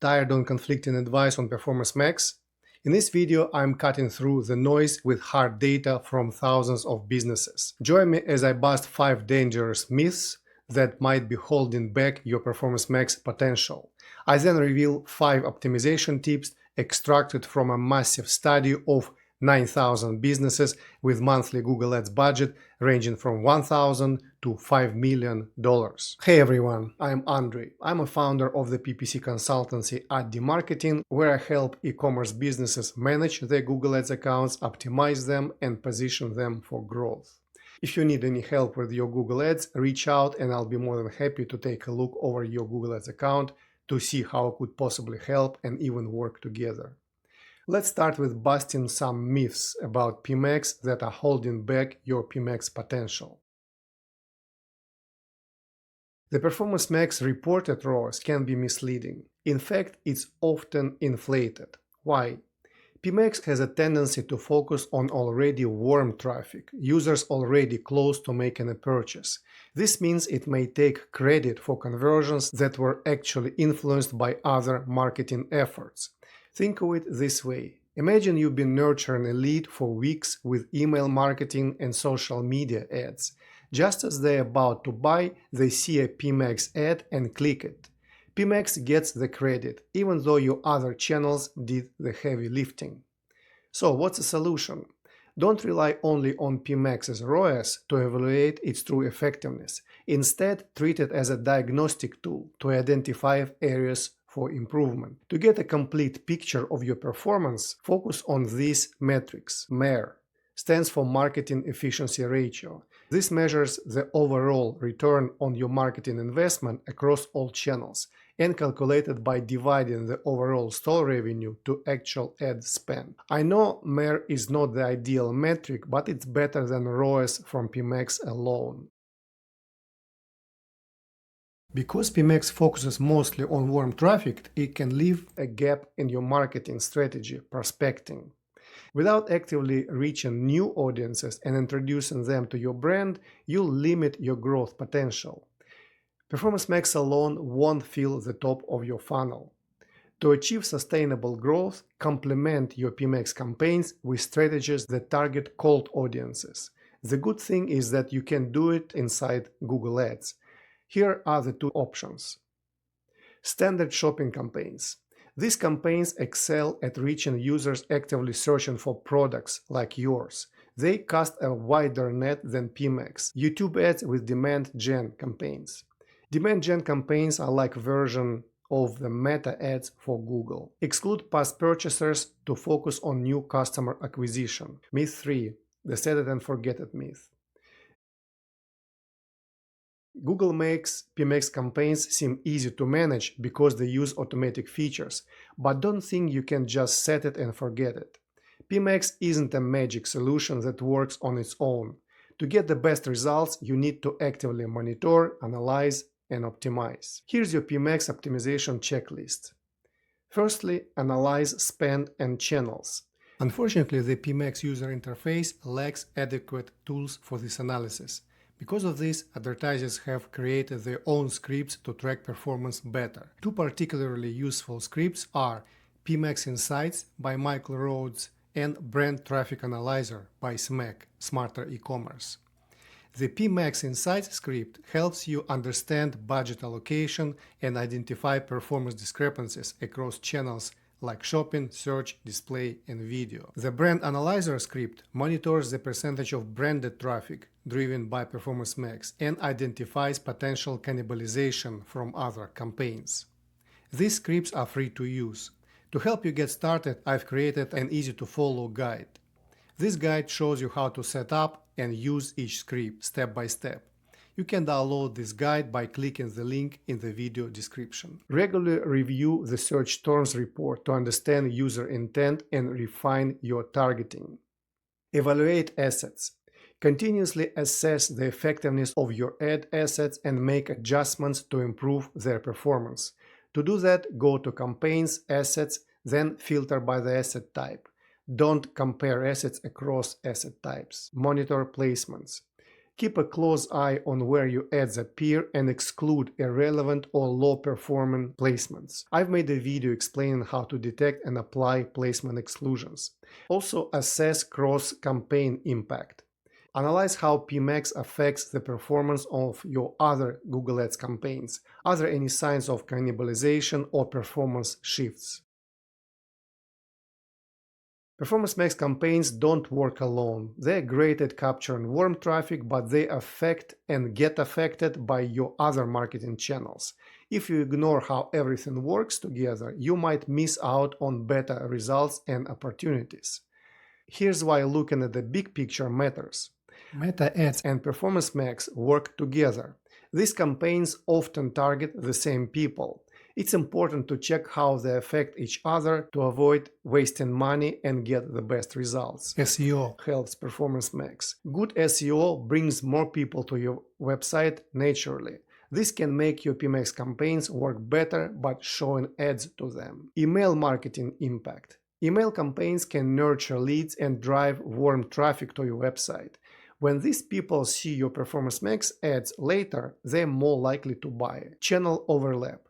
Tired on conflicting advice on Performance Max? In this video, I'm cutting through the noise with hard data from thousands of businesses. Join me as I bust 5 dangerous myths that might be holding back your Performance Max potential. I then reveal 5 optimization tips extracted from a massive study of 9,000 businesses with monthly Google Ads budget ranging from $1,000 to $5 million. Hey everyone, I'm Andrey. I'm a founder of the PPC consultancy Andrey Marketing, where I help e-commerce businesses manage their Google Ads accounts, optimize them, and position them for growth. If you need any help with your Google Ads, reach out and I'll be more than happy to take a look over your Google Ads account to see how I could possibly help and even work together. Let's start with busting some myths about Pmax that are holding back your Pmax potential. The Performance Max reported ROAS can be misleading. In fact, it's often inflated. Why? Pmax has a tendency to focus on already warm traffic, users already close to making a purchase. This means it may take credit for conversions that were actually influenced by other marketing efforts. Think of it this way. Imagine you've been nurturing a lead for weeks with email marketing and social media ads. Just as they're about to buy, they see a Pmax ad and click it. Pmax gets the credit, even though your other channels did the heavy lifting. So what's the solution? Don't rely only on Pmax's ROAS to evaluate its true effectiveness. Instead, treat it as a diagnostic tool to identify areas for improvement. To get a complete picture of your performance, focus on these metrics. MAR stands for Marketing Efficiency Ratio. This measures the overall return on your marketing investment across all channels and calculated by dividing the overall store revenue to actual ad spend. I know MAR is not the ideal metric, but it's better than ROAS from Pmax alone. Because Pmax focuses mostly on warm traffic, it can leave a gap in your marketing strategy, prospecting. Without actively reaching new audiences and introducing them to your brand, you'll limit your growth potential. Performance Max alone won't fill the top of your funnel. To achieve sustainable growth, complement your Pmax campaigns with strategies that target cold audiences. The good thing is that you can do it inside Google Ads. Here are the 2 options. Standard shopping campaigns. These campaigns excel at reaching users actively searching for products like yours. They cast a wider net than Pmax. YouTube ads with demand gen campaigns. Demand gen campaigns are like a version of the meta ads for Google. Exclude past purchasers to focus on new customer acquisition. Myth 3. The set it and forget it myth. Google makes Pmax campaigns seem easy to manage because they use automatic features, but don't think you can just set it and forget it. Pmax isn't a magic solution that works on its own. To get the best results, you need to actively monitor, analyze, and optimize. Here's your Pmax optimization checklist. Firstly, analyze spend and channels. Unfortunately, the Pmax user interface lacks adequate tools for this analysis. Because of this, advertisers have created their own scripts to track performance better. 2 particularly useful scripts are Pmax Insights by Michael Rhodes and Brand Traffic Analyzer by SMAC, Smarter E-commerce. The Pmax Insights script helps you understand budget allocation and identify performance discrepancies across channels like shopping, search, display, and video. The Brand Analyzer script monitors the percentage of branded traffic driven by Performance Max and identifies potential cannibalization from other campaigns. These scripts are free to use. To help you get started, I've created an easy-to-follow guide. This guide shows you how to set up and use each script step by step. You can download this guide by clicking the link in the video description. Regularly review the search terms report to understand user intent and refine your targeting. Evaluate assets. Continuously assess the effectiveness of your ad assets and make adjustments to improve their performance. To do that, go to Campaigns, Assets, then filter by the asset type. Don't compare assets across asset types. Monitor placements. Keep a close eye on where your ads appear and exclude irrelevant or low-performing placements. I've made a video explaining how to detect and apply placement exclusions. Also, assess cross-campaign impact. Analyze how Pmax affects the performance of your other Google Ads campaigns. Are there any signs of cannibalization or performance shifts? Performance Max campaigns don't work alone. They're great at capturing warm traffic, but they affect and get affected by your other marketing channels. If you ignore how everything works together, you might miss out on better results and opportunities. Here's why looking at the big picture matters. Meta ads and Performance Max work together. These campaigns often target the same people. It's important to check how they affect each other to avoid wasting money and get the best results. SEO helps Performance Max. Good SEO brings more people to your website naturally. This can make your Pmax campaigns work better by showing ads to them. Email marketing impact. Email campaigns can nurture leads and drive warm traffic to your website. When these people see your Performance Max ads later, they're more likely to buy. Channel overlap.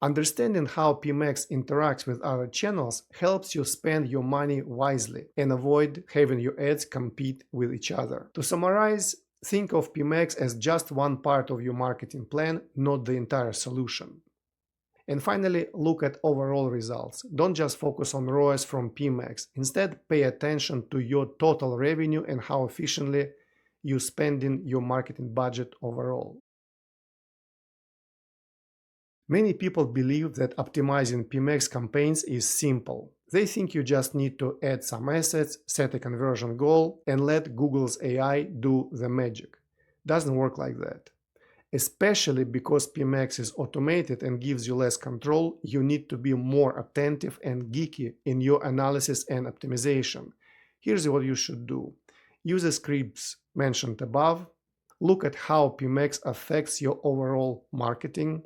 Understanding how Pmax interacts with other channels helps you spend your money wisely and avoid having your ads compete with each other. To summarize, think of Pmax as just one part of your marketing plan, not the entire solution. And finally, look at overall results. Don't just focus on ROAS from Pmax. Instead, pay attention to your total revenue and how efficiently you're spending your marketing budget overall. Many people believe that optimizing Pmax campaigns is simple. They think you just need to add some assets, set a conversion goal, and let Google's AI do the magic. Doesn't work like that. Especially because Pmax is automated and gives you less control, you need to be more attentive and geeky in your analysis and optimization. Here's what you should do. Use the scripts mentioned above. Look at how Pmax affects your overall marketing.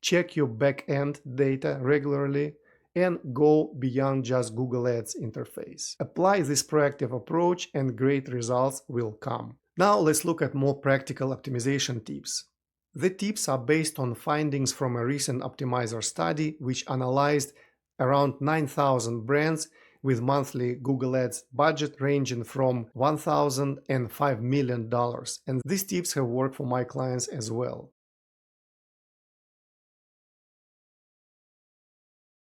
Check your back-end data regularly and go beyond just Google Ads interface. Apply this proactive approach and great results will come. Now let's look at more practical optimization tips. The tips are based on findings from a recent optimizer study which analyzed around 9,000 brands with monthly Google Ads budget ranging from $1,000 and $5 million. And these tips have worked for my clients as well.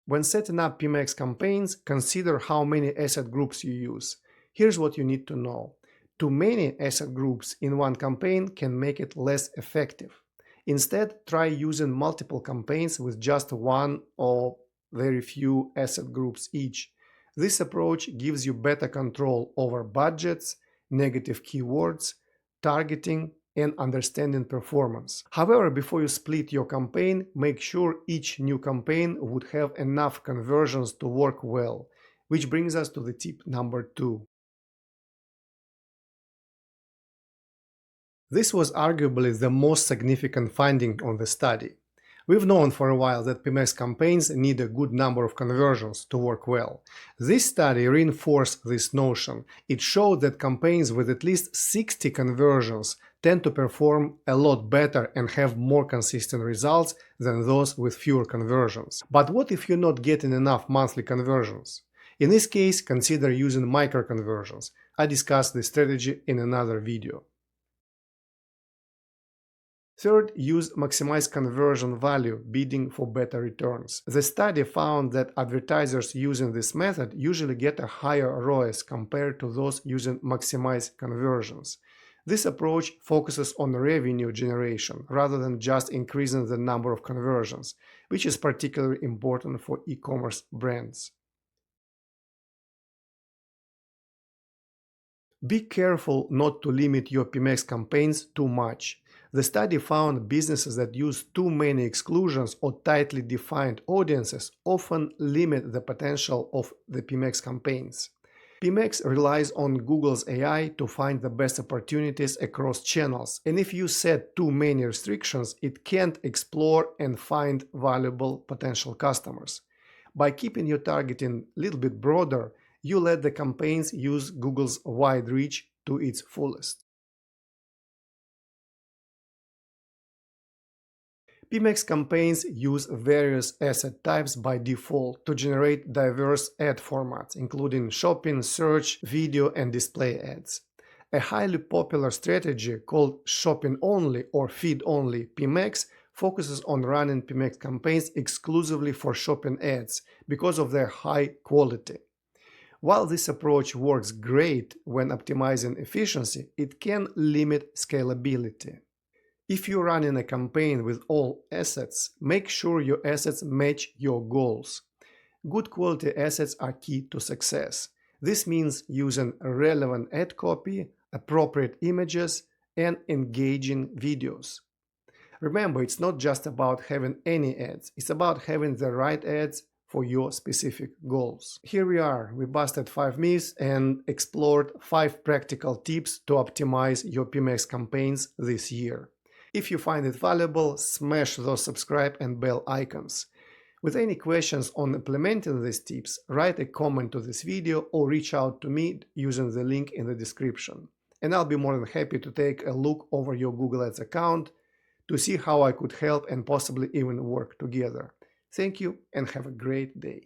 When setting up Pmax campaigns, consider how many asset groups you use. Here's what you need to know. Too many asset groups in one campaign can make it less effective. Instead, try using multiple campaigns with just one or very few asset groups each. This approach gives you better control over budgets, negative keywords, targeting, and understanding performance. However, before you split your campaign, make sure each new campaign would have enough conversions to work well, which brings us to the tip number 2. This was arguably the most significant finding on the study. We've known for a while that Pmax campaigns need a good number of conversions to work well. This study reinforced this notion. It showed that campaigns with at least 60 conversions tend to perform a lot better and have more consistent results than those with fewer conversions. But what if you're not getting enough monthly conversions? In this case, consider using micro-conversions. I discussed this strategy in another video. Third, use maximize conversion value bidding for better returns. The study found that advertisers using this method usually get a higher ROAS compared to those using maximize conversions. This approach focuses on revenue generation rather than just increasing the number of conversions, which is particularly important for e-commerce brands. Be careful not to limit your Pmax campaigns too much. The study found businesses that use too many exclusions or tightly defined audiences often limit the potential of the Pmax campaigns. Pmax relies on Google's AI to find the best opportunities across channels, and if you set too many restrictions, it can't explore and find valuable potential customers. By keeping your targeting a little bit broader, you let the campaigns use Google's wide reach to its fullest. Pmax campaigns use various asset types by default to generate diverse ad formats, including shopping, search, video, and display ads. A highly popular strategy called shopping only or feed only Pmax focuses on running Pmax campaigns exclusively for shopping ads because of their high quality. While this approach works great when optimizing efficiency, it can limit scalability. If you're running a campaign with all assets, make sure your assets match your goals. Good quality assets are key to success. This means using relevant ad copy, appropriate images, and engaging videos. Remember, it's not just about having any ads, it's about having the right ads for your specific goals. Here we are, we busted 5 myths and explored 5 practical tips to optimize your Pmax campaigns this year. If you find it valuable, smash those subscribe and bell icons. With any questions on implementing these tips, write a comment to this video or reach out to me using the link in the description. And I'll be more than happy to take a look over your Google Ads account to see how I could help and possibly even work together. Thank you and have a great day.